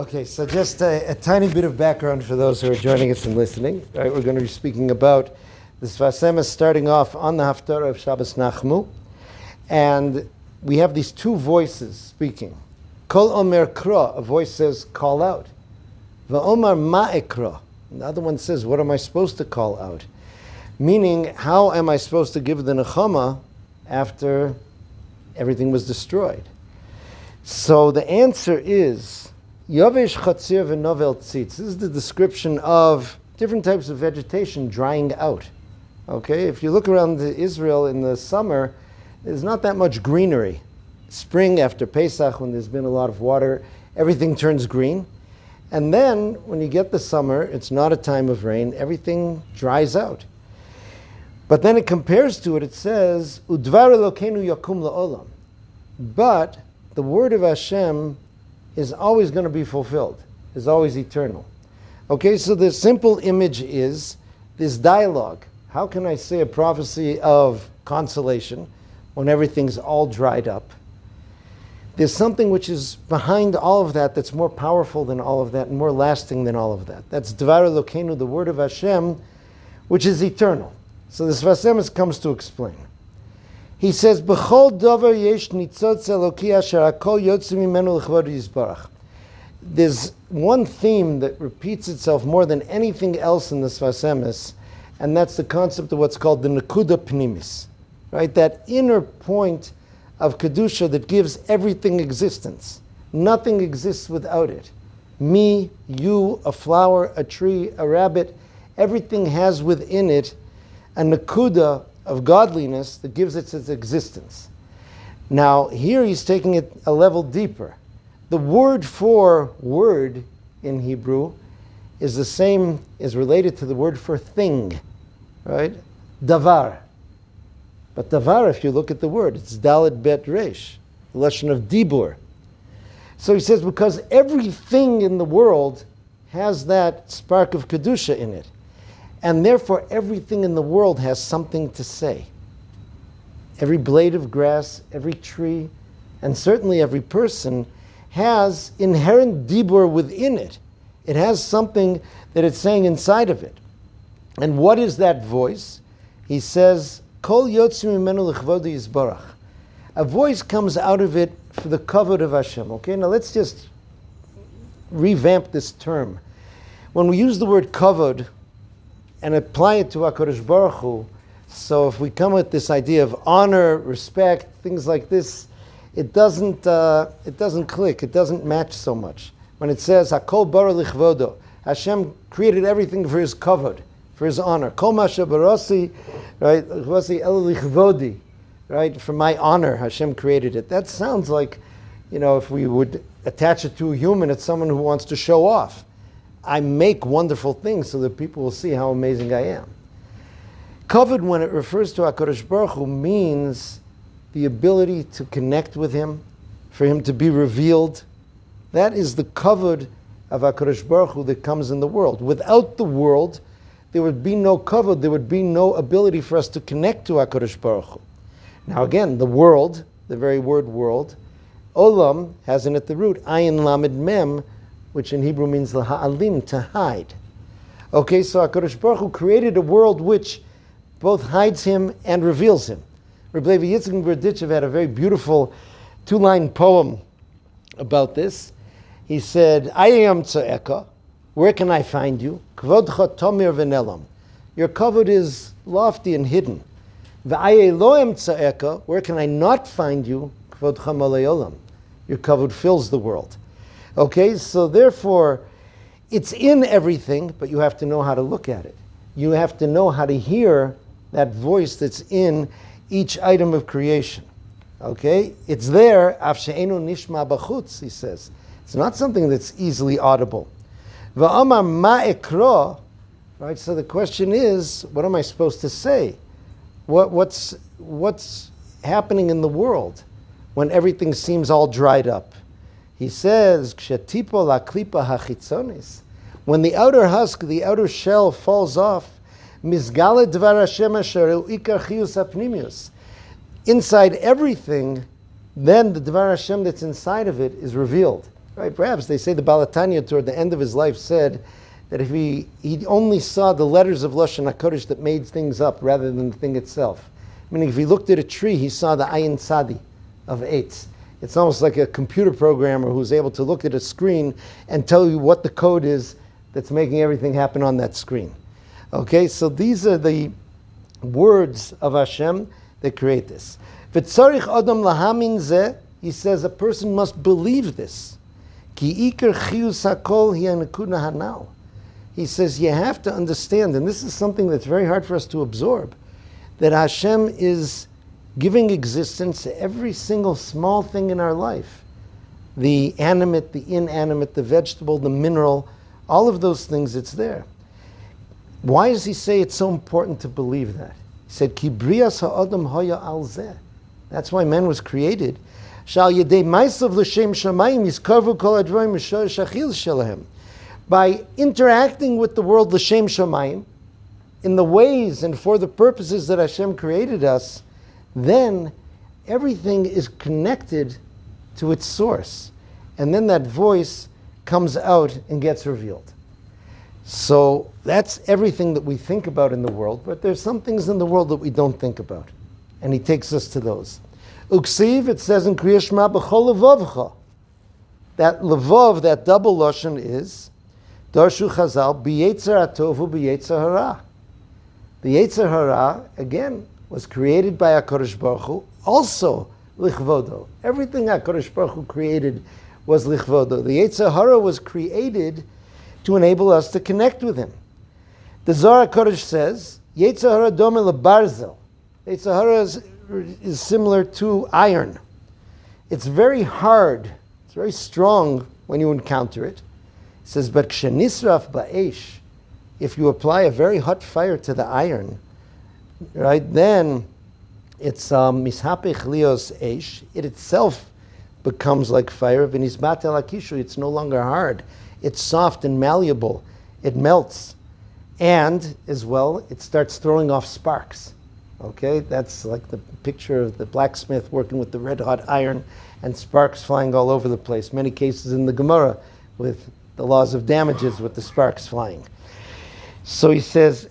Okay, so just a tiny bit of background for those who are joining us and listening. Right, we're going to be speaking about the Sfas Emes starting off on the haftarah of Shabbos Nachamu. And we have these two voices speaking. Kol omer kra, a voice says, call out. Va'omar ma'ekra. The other one says, what am I supposed to call out? Meaning, how am I supposed to give the nechama after everything was destroyed? So the answer is, Yovesh chatzir v'novel tzitz. This is the description of different types of vegetation drying out. Okay, if you look around Israel in the summer, there's not that much greenery. Spring after Pesach, when there's been a lot of water, everything turns green. And then, when you get the summer, it's not a time of rain, everything dries out. But then it compares to it, it says, Udvar Elokeinu yakum la'olam. But the word of Hashem is always going to be fulfilled, is always eternal. Okay, so the simple image is this dialogue. How can I say a prophecy of consolation when everything's all dried up? There's something which is behind all of that that's more powerful than all of that and more lasting than all of that. That's Dvar Elokeinu, the word of Hashem, which is eternal. So the Sfas Emes comes to explain. He says, "B'chol davar yesh nitzotz Eloki asher hakol yotze mimenu l'chvod yisbarach." There's one theme that repeats itself more than anything else in the Sfas Emes, and that's the concept of what's called the nekuda pnimis, right? That inner point of kedusha that gives everything existence. Nothing exists without it. Me, you, a flower, a tree, a rabbit, everything has within it a nekuda of godliness that gives it its existence. Now, here he's taking it a level deeper. The word for word in Hebrew is the same, is related to the word for thing, right? Davar. But davar, if you look at the word, it's Dalet Bet Resh, the lashon of dibur. So he says, because everything in the world has that spark of kedusha in it. And therefore, everything in the world has something to say. Every blade of grass, every tree, and certainly every person has inherent dibur within it. It has something that it's saying inside of it. And what is that voice? He says, Kol yotze mimenu l'chvod yisbarach. A voice comes out of it for the kavod of Hashem. Okay, now let's just revamp this term. When we use the word kavod, and apply it to HaKadosh Baruch Hu. So if we come with this idea of honor, respect, things like this, it doesn't click, it doesn't match so much. When it says, Hakol bara lichvodo, Hashem created everything for His kavod, for His honor. Kol masha barasi, right, lichvosi el lichvodi, right, for my honor, Hashem created it. That sounds like, if we would attach it to a human, it's someone who wants to show off. I make wonderful things so that people will see how amazing I am. Kavod, when it refers to HaKadosh Baruch Hu, means the ability to connect with Him, for Him to be revealed. That is the kavod of HaKadosh Baruch Hu that comes in the world. Without the world, there would be no kavod, there would be no ability for us to connect to HaKadosh Baruch Hu. Now again, the world, the very word world, olam has in it the root, ayin lamed mem, which in Hebrew means laha'alim, to hide. Okay, so HaKadosh Baruch Hu created a world which both hides Him and reveals Him. Rabbi Levi Yitzchak and Berditchev had a very beautiful two-line poem about this. He said, I am tza'eka, where can I find you? Kvodcha tomir v'nelam. Your kavod is lofty and hidden. V'aye loem tza'eka, where can I not find you? Kvodcha malei olam. Your kavod fills the world. Okay, so therefore, it's in everything, but you have to know how to look at it. You have to know how to hear that voice that's in each item of creation. Okay, it's there, af she'enu nishma b'chutz, he says. It's not something that's easily audible. Va'amar ma'ekra, right, so the question is, what am I supposed to say? What's happening in the world when everything seems all dried up? He says, "Kshetipol aklipa hachitzonis." When the outer husk, the outer shell falls off, mizgale dvar Hashem asher hu ikar chiyus hapnimius. Inside everything, then the dvar Hashem that's inside of it is revealed. Right? Perhaps they say the Balatanya toward the end of his life said that if he only saw the letters of Lashon HaKodesh that made things up rather than the thing itself. Meaning if he looked at a tree, he saw the Ayin Tzadi of Eitz. It's almost like a computer programmer who's able to look at a screen and tell you what the code is that's making everything happen on that screen. Okay, so these are the words of Hashem that create this. V'tzarich adam lahamin zeh, he says a person must believe this. Ki ikar chiyus hakol hi hanekuda hanal. He says you have to understand, and this is something that's very hard for us to absorb, that Hashem is giving existence to every single small thing in our life. The animate, the inanimate, the vegetable, the mineral, all of those things, it's there. Why does he say it's so important to believe that? He said, Ki brias ha'adam haya al zeh. That's why man was created. Shal yedei maisav l'shem shamayim yizkarvu kol advarim m'shorish achil shelahem. By interacting with the world l'shem shamayim, in the ways and for the purposes that Hashem created us, then everything is connected to its source. And then that voice comes out and gets revealed. So that's everything that we think about in the world, but there's some things in the world that we don't think about. And he takes us to those. Uksiv, it says in Kriya Shema, b'chol levavcha. That levav, that double lashon is, Darshu Chazal, b'yetzer hatovu b'yetzer hara. The Yetzer Hara, again, was created by HaKadosh Baruch Hu, also lichvodo. Everything HaKadosh Baruch Hu created was lichvodo. The Yetzer Hara was created to enable us to connect with him. The Zohar HaKadosh says, Yetzer Hara dome lebarzel. Yetzer Hara is similar to iron. It's very hard, it's very strong when you encounter it. It says, but kshenisraf ba'esh, if you apply a very hot fire to the iron, right, then it's mishapech lios eish. It itself becomes like fire. V'nisbat el hakishu. It's no longer hard. It's soft and malleable. It melts, and as well, it starts throwing off sparks. Okay, that's like the picture of the blacksmith working with the red hot iron, and sparks flying all over the place. Many cases in the Gemara with the laws of damages with the sparks flying. So he says,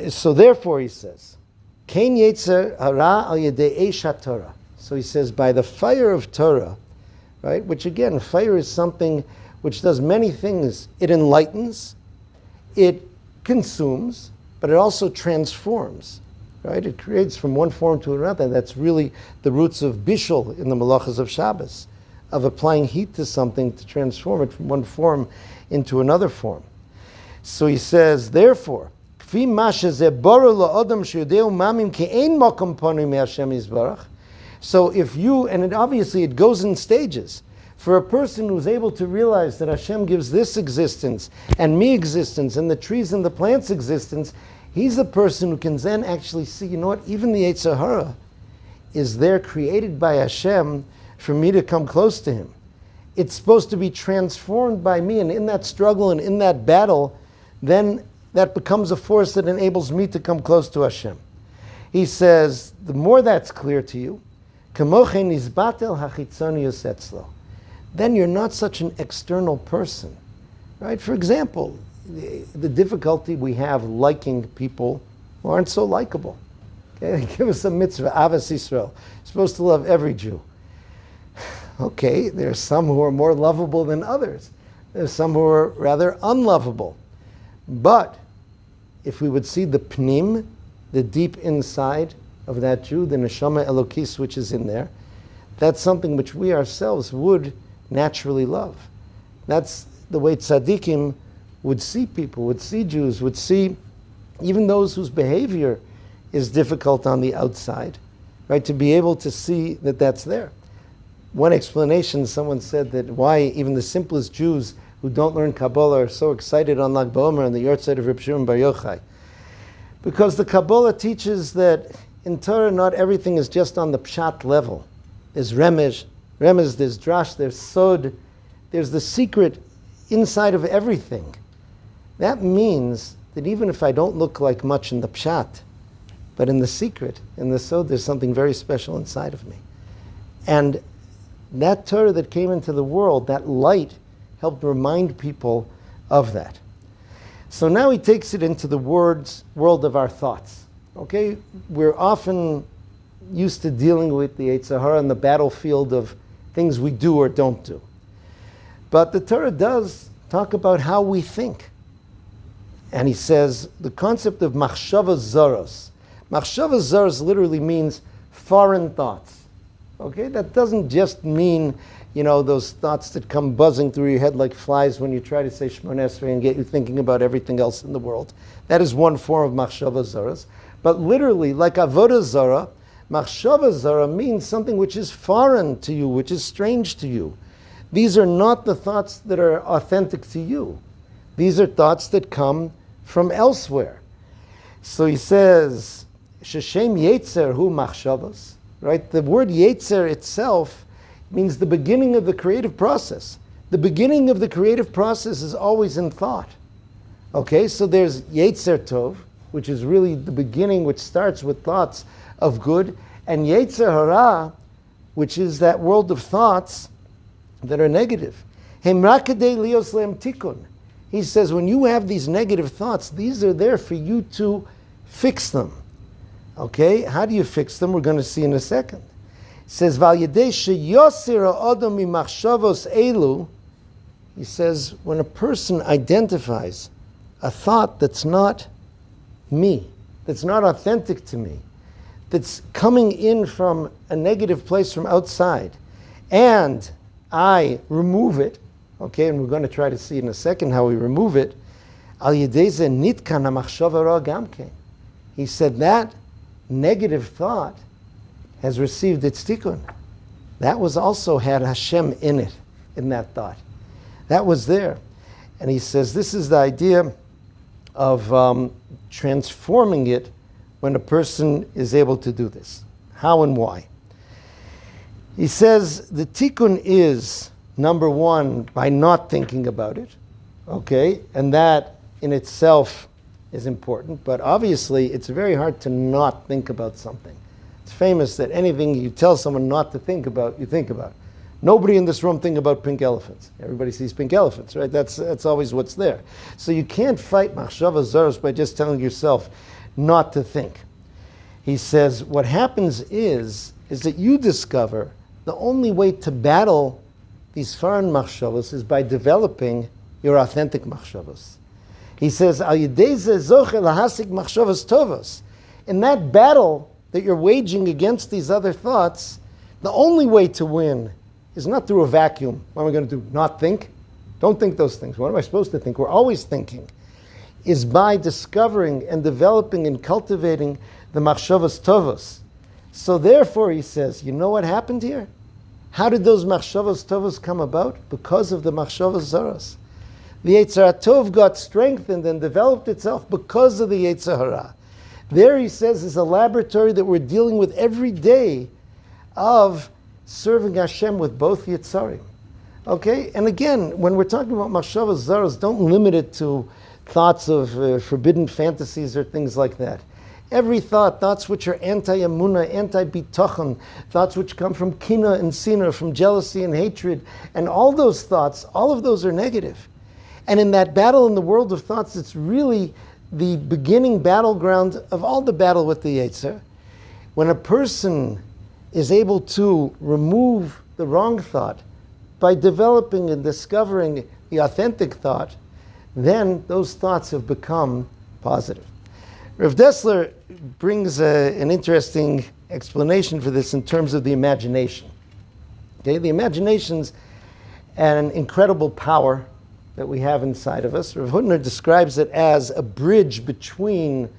so therefore he says, Kain Yetzer Hara al Yedei Eish HaTorah. So he says, by the fire of Torah, right, which again, fire is something which does many things. It enlightens, it consumes, but it also transforms, right? It creates from one form to another. That's really the roots of Bishul in the Malachas of Shabbos, of applying heat to something to transform it from one form into another form. So he says, therefore, so if you, and obviously it goes in stages, for a person who's able to realize that Hashem gives this existence, and me existence, and the trees and the plants existence, he's the person who can then actually see, you know what, even the Yetzer Hara is there created by Hashem for me to come close to him. It's supposed to be transformed by me, and in that struggle and in that battle, then that becomes a force that enables me to come close to Hashem. He says, the more that's clear to you, then you're not such an external person. Right? For example, the difficulty we have liking people who aren't so likable. Okay? Give us a mitzvah, Avas Yisrael. You're supposed to love every Jew. Okay, there's some who are more lovable than others. There's some who are rather unlovable. But if we would see the pnim, the deep inside of that Jew, the neshama elokis which is in there, that's something which we ourselves would naturally love. That's the way tzaddikim would see people, would see Jews, would see even those whose behavior is difficult on the outside, right? To be able to see that that's there. One explanation, someone said that why even the simplest Jews who don't learn Kabbalah are so excited on Lag BaOmer and the Yortzeit of Reb Shimon Bar Yochai. Because the Kabbalah teaches that in Torah not everything is just on the pshat level. There's remez, there's drash, there's sod, there's the secret inside of everything. That means that even if I don't look like much in the pshat, but in the secret, in the sod, there's something very special inside of me. And that Torah that came into the world, that light, helped remind people of that. So now he takes it into the world of our thoughts. Okay? We're often used to dealing with the Yetzer Hara on the battlefield of things we do or don't do. But the Torah does talk about how we think. And he says the concept of machshavas zaros. Machshavas zaros literally means foreign thoughts. Okay? That doesn't just mean, those thoughts that come buzzing through your head like flies when you try to say Shemona Esrei and get you thinking about everything else in the world. That is one form of machshavas zaros. But literally, like avodah zara, machshavas zara means something which is foreign to you, which is strange to you. These are not the thoughts that are authentic to you. These are thoughts that come from elsewhere. So he says, Sheshem Yetzer hu machshavas. Right? The word Yetzer itself means the beginning of the creative process. The beginning of the creative process is always in thought. Okay, so there's Yetzer Tov, which is really the beginning, which starts with thoughts of good, and Yetzer Hara, which is that world of thoughts that are negative. Hemrakadei lios lehem tikun. He says, when you have these negative thoughts, these are there for you to fix them. Okay, how do you fix them? We're going to see in a second. It says, Val yedei sheyosir ha'adam mimachshavos elu. He says, when a person identifies a thought that's not me, that's not authentic to me, that's coming in from a negative place from outside, and I remove it, okay, and we're going to try to see in a second how we remove it. Al yedei ze nitkan hamachshava ra gamkein. He said that negative thought has received its tikkun. That was also had Hashem in it, in that thought. That was there. And he says this is the idea of transforming it when a person is able to do this. How and why? He says the tikkun is, number one, by not thinking about it, okay? And that in itself is important, but obviously it's very hard to not think about something. It's famous that anything you tell someone not to think about, you think about. Nobody in this room think about pink elephants. Everybody sees pink elephants, right? That's always what's there. So you can't fight machshavas zaros by just telling yourself not to think. He says what happens is that you discover the only way to battle these foreign machshavas is by developing your authentic machshavas. He says, Al yedei ze zocher lahasik machshavas tovos. In that battle that you're waging against these other thoughts, the only way to win is not through a vacuum. What am I going to do? Not think? Don't think those things. What am I supposed to think? We're always thinking. Is by discovering and developing and cultivating the machshavas tovos. So therefore, he says, you know what happened here? How did those machshavas tovos come about? Because of the machshavas zaros. The Yetzer Tov got strengthened and developed itself because of the Yetzer Hara. There, he says, is a laboratory that we're dealing with every day of serving Hashem with both Yetzarim. Okay? And again, when we're talking about machshavas zaros, don't limit it to thoughts of forbidden fantasies or things like that. Every thoughts which are anti-emunah, anti-bitachon, thoughts which come from kina and sina, from jealousy and hatred, and all those thoughts, all of those are negative. And in that battle in the world of thoughts, it's really the beginning battleground of all the battle with the Yetzer. When a person is able to remove the wrong thought by developing and discovering the authentic thought, then those thoughts have become positive. Rav Dessler brings an interesting explanation for this in terms of the imagination. Okay, the imagination's an incredible power that we have inside of us. Rav Hutner describes it as a bridge between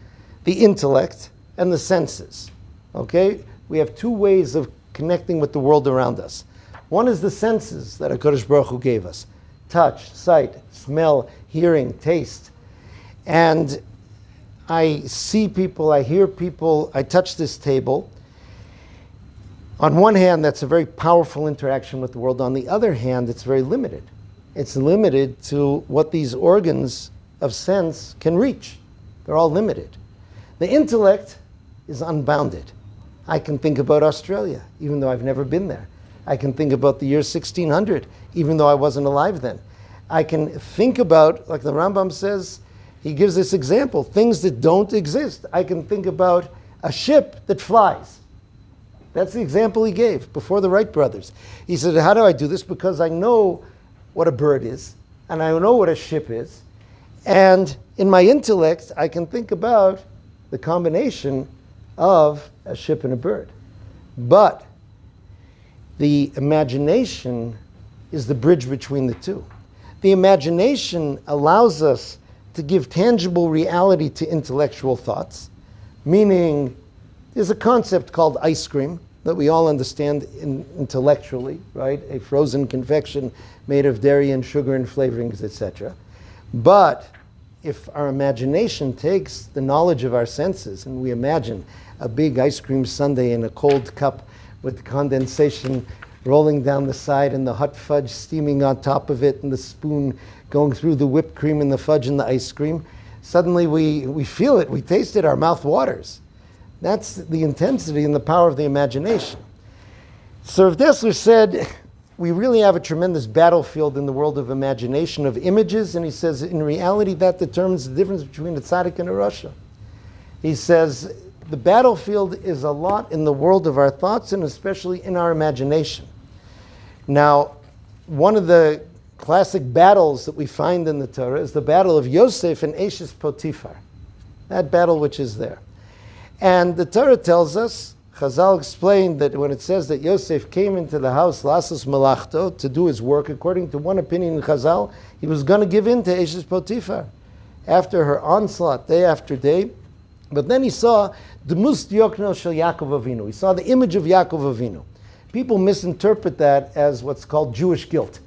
the intellect and the senses. Okay, we have two ways of connecting with the world around us. One is the senses that HaKadosh Baruch Hu gave us: touch, sight, smell, hearing, taste. And I see people, I hear people, I touch this table. On one hand, that's a very powerful interaction with the world. On the other hand, it's very limited. It's limited to what these organs of sense can reach. They're all limited. The intellect is unbounded. I can think about Australia, even though I've never been there. I can think about the year 1600, even though I wasn't alive then. I can think about, like the Rambam says, he gives this example, things that don't exist. I can think about a ship that flies. That's the example he gave before the Wright brothers. He said, how do I do this? Because I know what a bird is, and I know what a ship is, and in my intellect, I can think about the combination of a ship and a bird. But the imagination is the bridge between the two. The imagination allows us to give tangible reality to intellectual thoughts, meaning there's a concept called ice cream that we all understand intellectually, right? A frozen confection made of dairy and sugar and flavorings, etc. But if our imagination takes the knowledge of our senses and we imagine a big ice cream sundae in a cold cup with condensation rolling down the side and the hot fudge steaming on top of it and the spoon going through the whipped cream and the fudge and the ice cream, suddenly we feel it, we taste it, our mouth waters. That's the intensity and the power of the imagination. So Rav Dessler said, we really have a tremendous battlefield in the world of imagination, of images, and he says, in reality, that determines the difference between a tzaddik and a rasha. He says, the battlefield is a lot in the world of our thoughts and especially in our imagination. Now, one of the classic battles that we find in the Torah is the battle of Yosef and Eshes Potiphar. That battle which is there. And the Torah tells us, Chazal explained that when it says that Yosef came into the house, Lasos Malachto, to do his work, according to one opinion in Chazal, he was going to give in to Eshes Potiphar after her onslaught day after day. But then he saw the Mus Diokno Shel Yaakov Avinu. He saw the image of Yaakov Avinu. People misinterpret that as what's called Jewish guilt.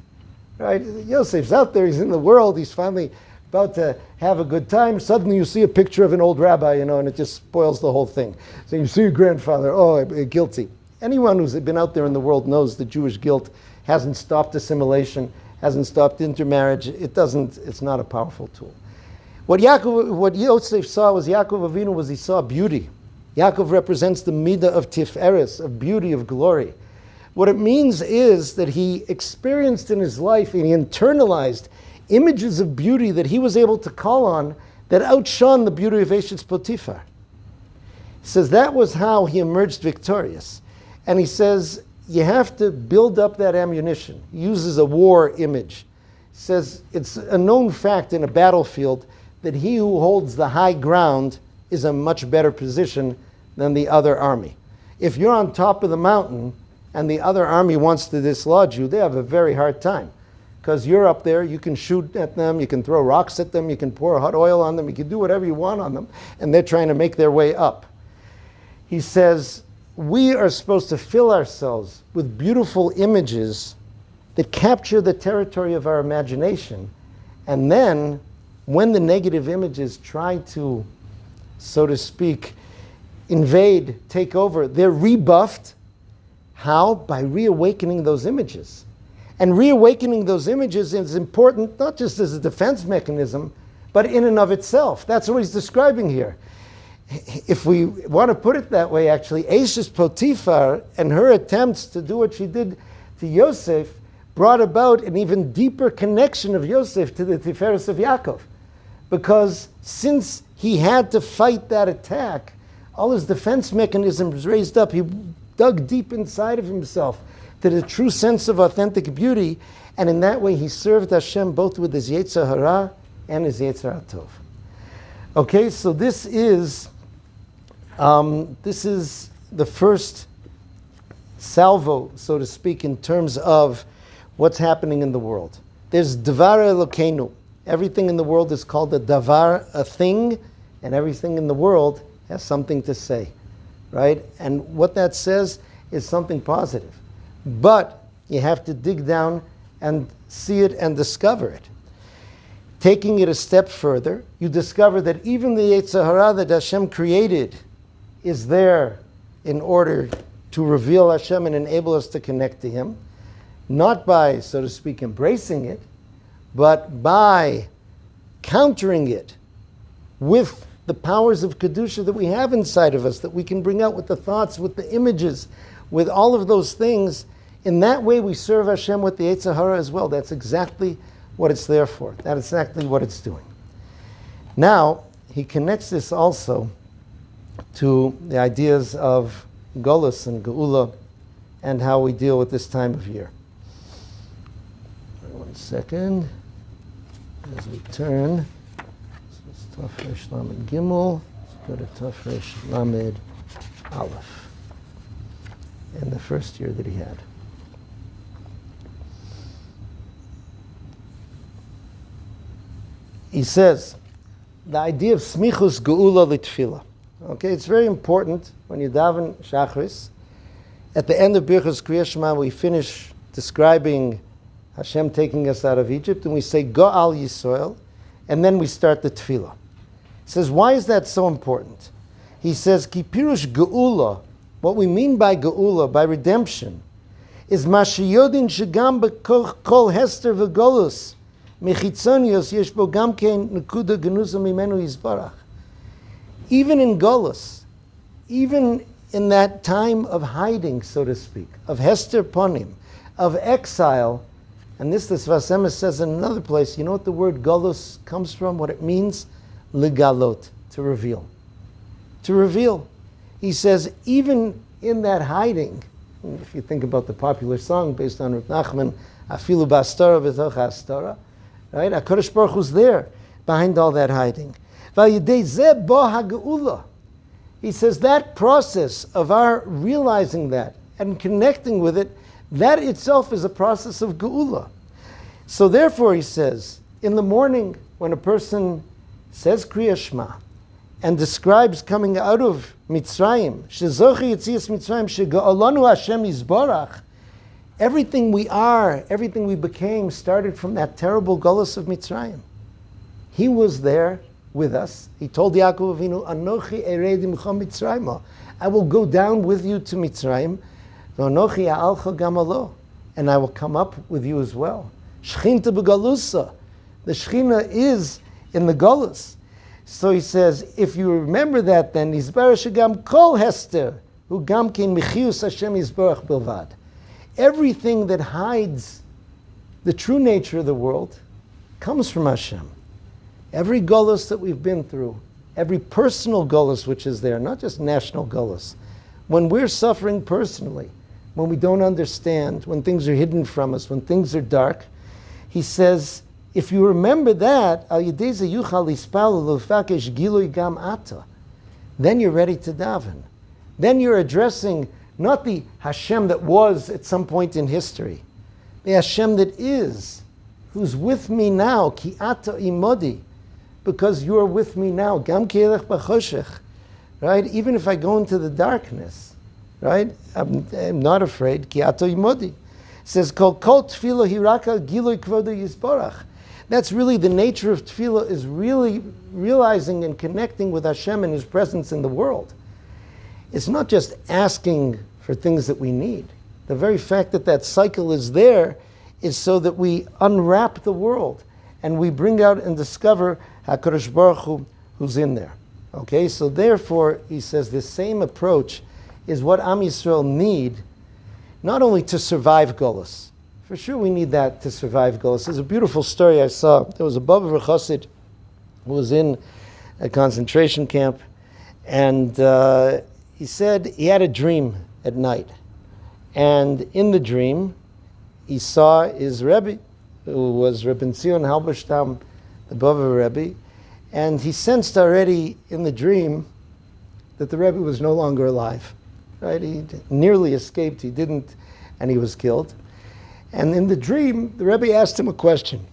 Right? Yosef's out there, he's in the world, he's finally about to have a good time. Suddenly you see a picture of an old rabbi, and it just spoils the whole thing. So you see your grandfather, guilty. Anyone who's been out there in the world knows that Jewish guilt hasn't stopped assimilation, hasn't stopped intermarriage. It's not a powerful tool. What Yosef saw was Yaakov Avinu he saw beauty. Yaakov represents the midah of tiferes, of beauty, of glory. What it means is that he experienced in his life and he internalized images of beauty that he was able to call on that outshone the beauty of Eshes Potiphar. He says that was how he emerged victorious. And he says you have to build up that ammunition. He uses a war image. He says it's a known fact in a battlefield that he who holds the high ground is a much better position than the other army. If you're on top of the mountain and the other army wants to dislodge you, they have a very hard time. Because you're up there, you can shoot at them, you can throw rocks at them, you can pour hot oil on them, you can do whatever you want on them, and they're trying to make their way up. He says, we are supposed to fill ourselves with beautiful images that capture the territory of our imagination. And then, when the negative images try to, so to speak, invade, take over, they're rebuffed. How? By reawakening those images. And reawakening those images is important, not just as a defense mechanism, but in and of itself. That's what he's describing here. If we want to put it that way, actually, Eshes Potiphar and her attempts to do what she did to Yosef brought about an even deeper connection of Yosef to the Tiferes of Yaakov. Because since he had to fight that attack, all his defense mechanisms raised up. He dug deep inside of himself to the true sense of authentic beauty, and in that way he served Hashem both with his Yetzer Hara and his Yetzer Tov. Okay, so this is the first salvo, so to speak, in terms of what's happening in the world. There's Davar Elokeinu. Everything in the world is called a davar, a thing, and everything in the world has something to say, right? And what that says is something positive. But you have to dig down and see it and discover it. Taking it a step further, you discover that even the Yetzer Hara that Hashem created is there in order to reveal Hashem and enable us to connect to Him, not by, so to speak, embracing it, but by countering it with the powers of Kedusha that we have inside of us, that we can bring out with the thoughts, with the images, with all of those things. In that way, we serve Hashem with the Yetzer Hara as well. That's exactly what it's there for. That's exactly what it's doing. Now, he connects this also to the ideas of galus and geulah and how we deal with this time of year. 1 second. As we turn, it's Tafresh Lamed Gimel. Let's go to Tafresh Lamed Aleph. And the first year that he had. He says, the idea of smichus geulah litfila. Okay, it's very important when you daven Shachris. At the end of Birchas Kriyas Shema, we finish describing Hashem taking us out of Egypt, and we say Go'al Yisrael, and then we start the tefillah. He says, why is that so important? He says, Ki pirush geulah, what we mean by geulah, by redemption, is mashiyodin shegam b'kol hester v'golus. Even in galus, even in that time of hiding, so to speak, of hester ponim, of exile, and this the Sfas Emes says in another place, you know what the word galus comes from, what it means? Legalot, to reveal. To reveal. He says, even in that hiding, if you think about the popular song based on Rav Nachman, Afilu b'hastara v'toch hastara, right? HaKadosh Baruch Hu's there behind all that hiding. He says that process of our realizing that and connecting with it, that itself is a process of geulah. So therefore, he says, in the morning when a person says Kriya Shema and describes coming out of Mitzrayim, Shezochi Yetzias Mitzrayim, Shego'olanu Hashem Yizborach, everything we are, everything we became started from that terrible galus of Mitzrayim. He was there with us. He told Yaakov Avinu, Anochi ered imcha Mitzrayim. I will go down with you to Mitzrayim. V'anochi ha'alcha gam alo. And I will come up with you as well. Shchinta b'galusa. The Shechina is in the galus. So he says, if you remember that, then Yizbarach shegam kol hester, hu gam kein mechius Hashem Yizbarach bilvad. Everything that hides the true nature of the world comes from Hashem. Every galus that we've been through, every personal galus which is there, not just national galus, when we're suffering personally, when we don't understand, when things are hidden from us, when things are dark, he says, if you remember that, then you're ready to daven. Then you're addressing not the Hashem that was at some point in history, the Hashem that is, who's with me now, ki ata imodi, because you are with me now, gam ki elech b'choshech, right? Even if I go into the darkness, right? I'm not afraid, ki ata imodi. It says, kol tefillah hiraka gilui kvodo yisborach. That's really the nature of tefillah, is really realizing and connecting with Hashem and His presence in the world. It's not just asking for things that we need. The very fact that that cycle is there is so that we unwrap the world and we bring out and discover HaKadosh Baruch Hu who's in there. Okay, so therefore, he says the same approach is what Am Yisrael need, not only to survive galus. For sure we need that to survive galus. There's a beautiful story I saw. There was a Baba Chassid who was in a concentration camp, and he said he had a dream at night. And in the dream, he saw his Rebbe, who was Reb Zion Halberstam, the Bava Rebbe, and he sensed already in the dream that the Rebbe was no longer alive. Right? He nearly escaped, he didn't, and he was killed. And in the dream, the Rebbe asked him a question.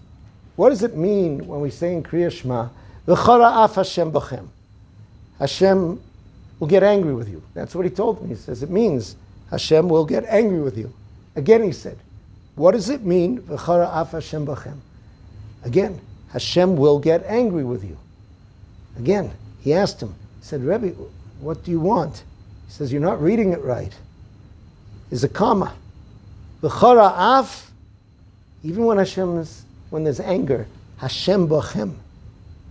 What does it mean when we say in Kriya Shema, V'chara af Hashem b'chem? Hashem will get angry with you. That's what he told me. He says it means Hashem will get angry with you. Again he said, what does it mean? V'chara af Hashem b'chem. Again, Hashem will get angry with you. Again, he asked him, he said, Rebbe, what do you want? He says, you're not reading it right. There's a comma. V'chara af, even when when there's anger, Hashem b'chem.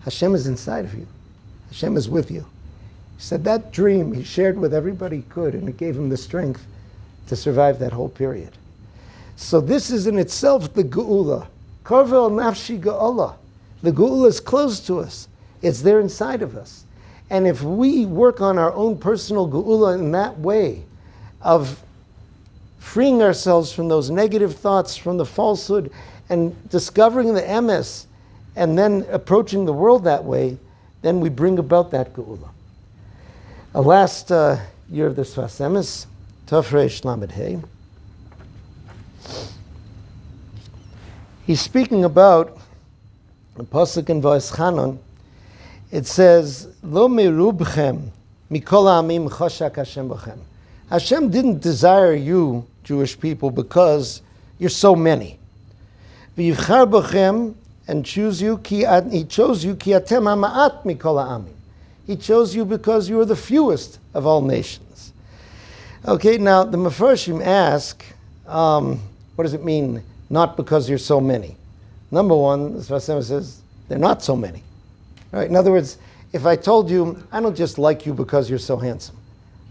Hashem is inside of you. Hashem is with you. He said that dream he shared with everybody he could, and it gave him the strength to survive that whole period. So this is in itself the geulah. Karvel nafshi geulah. The geulah is close to us. It's there inside of us. And if we work on our own personal geulah in that way of freeing ourselves from those negative thoughts, from the falsehood, and discovering the emes, and then approaching the world that way, then we bring about that geulah. Last year of the Sfas Emes, Tafresh Lamed Hey, he's speaking about a pasuk in VaEschanan. It says, "Lo merubchem mikol ha'amim chashak Hashem b'chem." Hashem didn't desire you, Jewish people, because you're so many. V'yivchar b'chem, and choose you. He chose you ki atem ha'ma'at mikol ha'amim. He chose you because you are the fewest of all nations. Okay, now the Mefarshim ask, what does it mean? Not because you're so many. Number one, the Sfas Emes says they're not so many. Right? In other words, if I told you, I don't just like you because you're so handsome,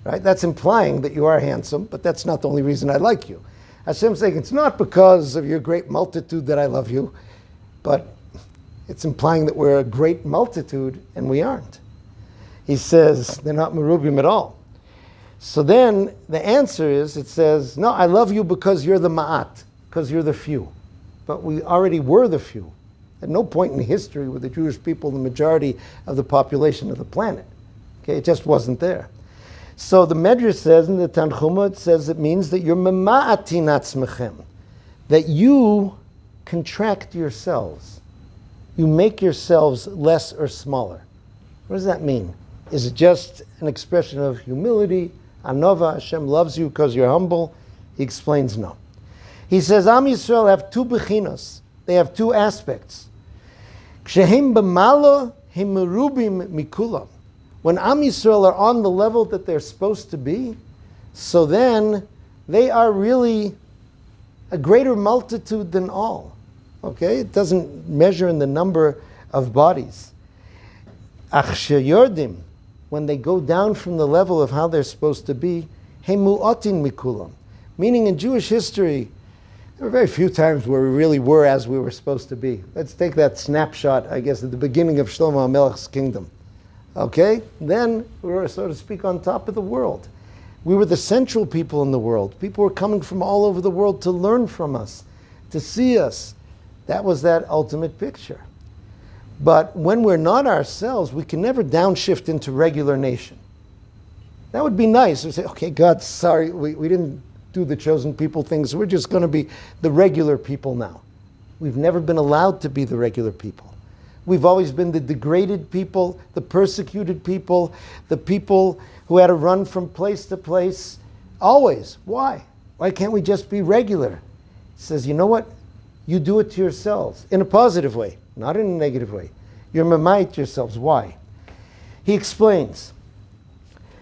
right? That's implying that you are handsome, but that's not the only reason I like you. Hashem's saying it's not because of your great multitude that I love you, but it's implying that we're a great multitude and we aren't. He says they're not merubim at all. So then the answer is, it says, no, I love you because you're the ma'at, because you're the few. But we already were the few. At no point in history were the Jewish people the majority of the population of the planet. Okay, it just wasn't there. So the Medrash says in the Tanchuma, it says it means that you're mema'atin atzmechem, that you contract yourselves. You make yourselves less or smaller. What does that mean? Is it just an expression of humility? Anova, Hashem loves you because you're humble? He explains no. He says, Am Yisrael have two bechinos. They have two aspects. Kshehem b'malo hem merubim mikulam. When Am Yisrael are on the level that they're supposed to be, so then they are really a greater multitude than all. Okay? It doesn't measure in the number of bodies. Ach sheyordim, when they go down from the level of how they're supposed to be, hem mu'atin mikulam. Meaning in Jewish history, there were very few times where we really were as we were supposed to be. Let's take that snapshot, I guess, at the beginning of Shlomo HaMelech's kingdom. Okay? Then we were, so to speak, on top of the world. We were the central people in the world. People were coming from all over the world to learn from us, to see us. That was that ultimate picture. But when we're not ourselves, we can never downshift into regular nation. That would be nice. We say, okay, God, sorry, we didn't do the chosen people things. We're just going to be the regular people now. We've never been allowed to be the regular people. We've always been the degraded people, the persecuted people, the people who had to run from place to place. Always. Why? Why can't we just be regular? He says, you know what? You do it to yourselves in a positive way, not in a negative way. You're mamait yourselves. Why? He explains.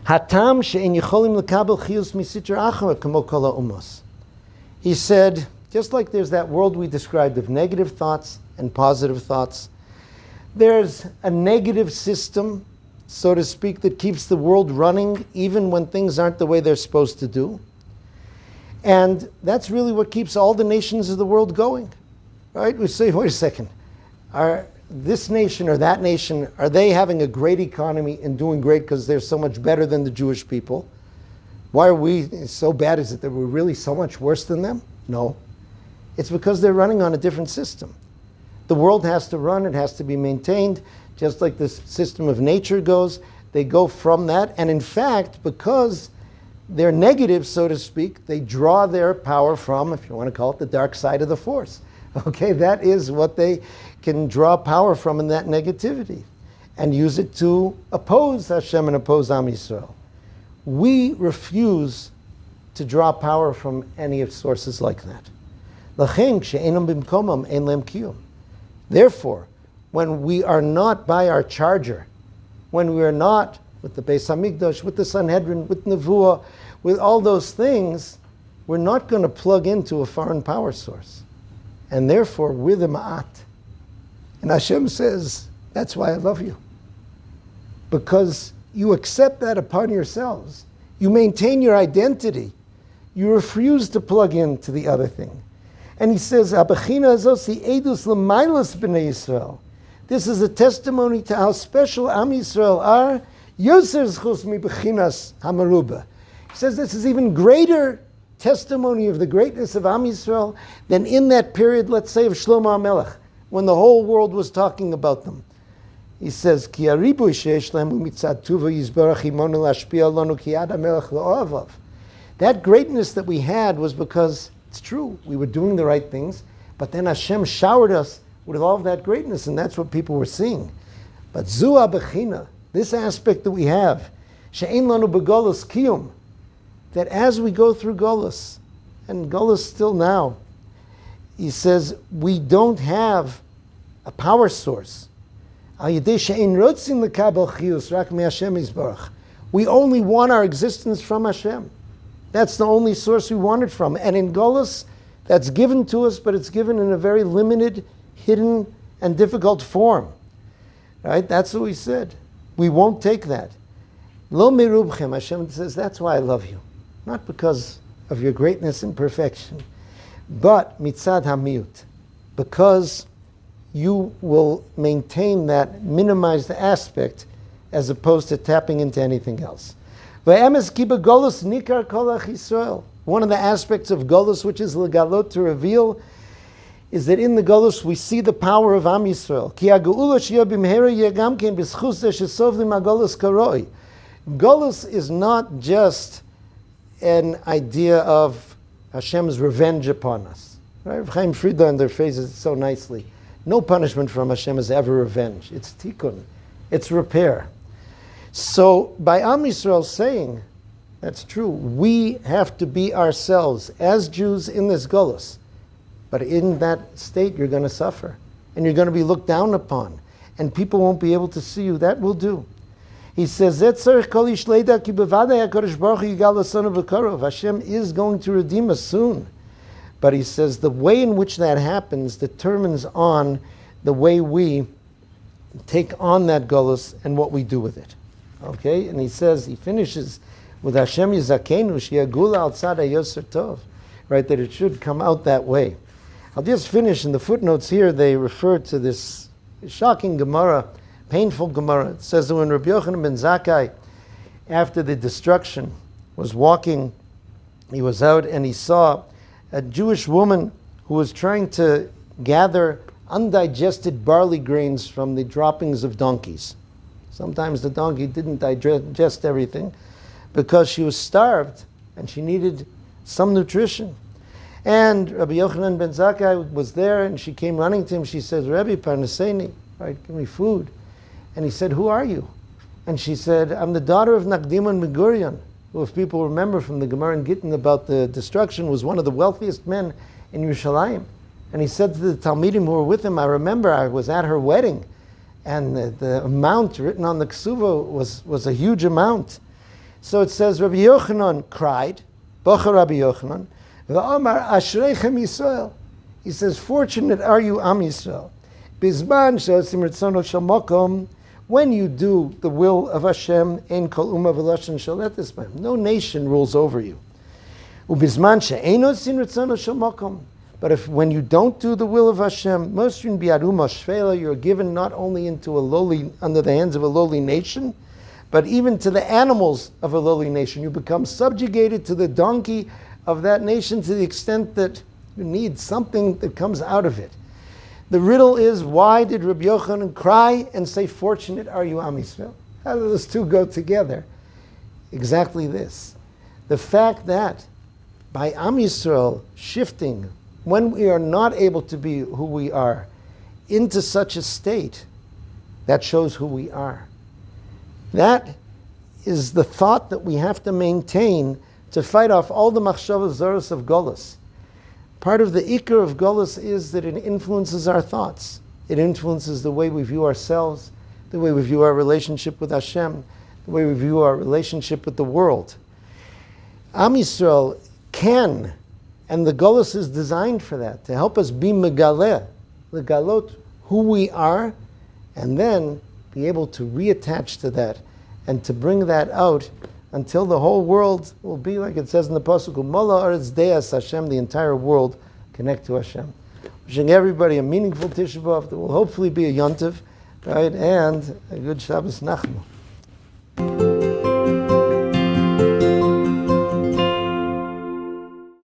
Hatam she'en yicholim lekabel chiyus misitra achara kamo kol ha'umos. He said, just like there's that world we described of negative thoughts and positive thoughts, there's a negative system, so to speak, that keeps the world running even when things aren't the way they're supposed to do. And that's really what keeps all the nations of the world going. Right? We say, wait a second, are this nation or that nation, are they having a great economy and doing great because they're so much better than the Jewish people? Why are we so bad? Is it that we're really so much worse than them? No. It's because they're running on a different system. The world has to run, it has to be maintained, just like the system of nature goes. They go from that, and in fact, because they're negative, so to speak, they draw their power from, if you want to call it, the dark side of the force. Okay, that is what they can draw power from in that negativity and use it to oppose Hashem and oppose Am Yisrael. We refuse to draw power from any of sources like that. Therefore, when we are not by our charger, when we are not with the Beis Hamikdash, with the Sanhedrin, with Nevuah, with all those things, we're not going to plug into a foreign power source. And therefore, we're the Ma'at. And Hashem says, that's why I love you. Because you accept that upon yourselves. You maintain your identity. You refuse to plug into the other thing. And he says, "Abachina azosi edus l'mailas b'nei Yisrael." This is a testimony to how special Am Yisrael are. Yoser zchus mi bechinas hamaruba. He says this is even greater testimony of the greatness of Am Yisrael than in that period, let's say, of Shlomo HaMelech, when the whole world was talking about them. He says, "Ki aribu sheish lemu mitzad tuva yizbarach imonu lashpia lanu ki ad HaMelech la'ovav." That greatness that we had was because, it's true, we were doing the right things, but then Hashem showered us with all of that greatness, and that's what people were seeing. But zu bechina, this aspect that we have, she'ein lanu begolus kiyum, that as we go through galus, and galus still now, he says we don't have a power source. We only want our existence from Hashem. That's the only source we want it from. And in galus, that's given to us, but it's given in a very limited, hidden, and difficult form. Right? That's what we said. We won't take that. Lo mirubchem, Hashem says, that's why I love you. Not because of your greatness and perfection, but mitzad hamiyut, because you will maintain that minimized aspect as opposed to tapping into anything else. VaEschanan kiba galus nikar kolach Yisrael. One of the aspects of galus, which is legalot, to reveal, is that in the galus we see the power of Am Yisrael. Ki geulah sheyeh b'mehera yeh gam ken b'schus ze shesovlim hagalus karoi. Galus is not just an idea of Hashem's revenge upon us. Right? Rav Chaim Friedlander phrases it so nicely. No punishment from Hashem is ever revenge. It's tikkun. It's repair. So by Am Yisrael saying, that's true, we have to be ourselves as Jews in this galus. But in that state you're going to suffer. And you're going to be looked down upon. And people won't be able to see you. That will do. He says, Hashem is going to redeem us soon. But he says the way in which that happens determines on the way we take on that galus and what we do with it. Okay? And he says, he finishes with Hashem Yizakenu sheyeh geulah al tzad hayoser tov. Right? That it should come out that way. I'll just finish in the footnotes here. They refer to this shocking Gemara, painful Gemara. It says that when Rabbi Yochanan ben Zakkai, after the destruction, was walking, he was out and he saw a Jewish woman who was trying to gather undigested barley grains from the droppings of donkeys. Sometimes the donkey didn't digest everything because she was starved and she needed some nutrition. And Rabbi Yochanan ben Zakkai was there and she came running to him. She says, Rabbi, parnaseni, right, give me food. And he said, who are you? And she said, I'm the daughter of Nakdimon Megurion, who, if people remember from the Gemara in Gittin about the destruction, was one of the wealthiest men in Yerushalayim. And he said to the Talmidim who were with him, I remember I was at her wedding, and the amount written on the ksuva was a huge amount. So it says, Rabbi Yochanan cried, Bocha Rabbi Yochanan, V'amar Ashreichem Yisrael. He says, fortunate are you, Am Yisrael. Bizman she'osim ritzono shel makom, when you do the will of Hashem, ein kol umma v'loshen sholet isbem. No nation rules over you. Ubizman she'ein osim ritzono shel makom. But if when you don't do the will of Hashem, mosrin bi'aruma shvela, you're given not only into a lowly, under the hands of a lowly nation, but even to the animals of a lowly nation. You become subjugated to the donkey of that nation to the extent that you need something that comes out of it. The riddle is, why did Rabbi Yochanan cry and say, fortunate are you, Am Yisrael? How do those two go together? Exactly this. The fact that by Am Yisrael shifting, when we are not able to be who we are, into such a state, that shows who we are. That is the thought that we have to maintain to fight off all the machshavas zaros of galus. Part of the ikar of galus is that it influences our thoughts. It influences the way we view ourselves, the way we view our relationship with Hashem, the way we view our relationship with the world. Am Yisrael can, and the galus is designed for that, to help us be megaleh, legalot, who we are, and then be able to reattach to that and to bring that out until the whole world will be, like it says in the Pasuk, Mola Aretz Deas Hashem, the entire world connect to Hashem. Wishing everybody a meaningful Tisha B'Av that will hopefully be a Yontiv, right, and a good Shabbos Nachamu.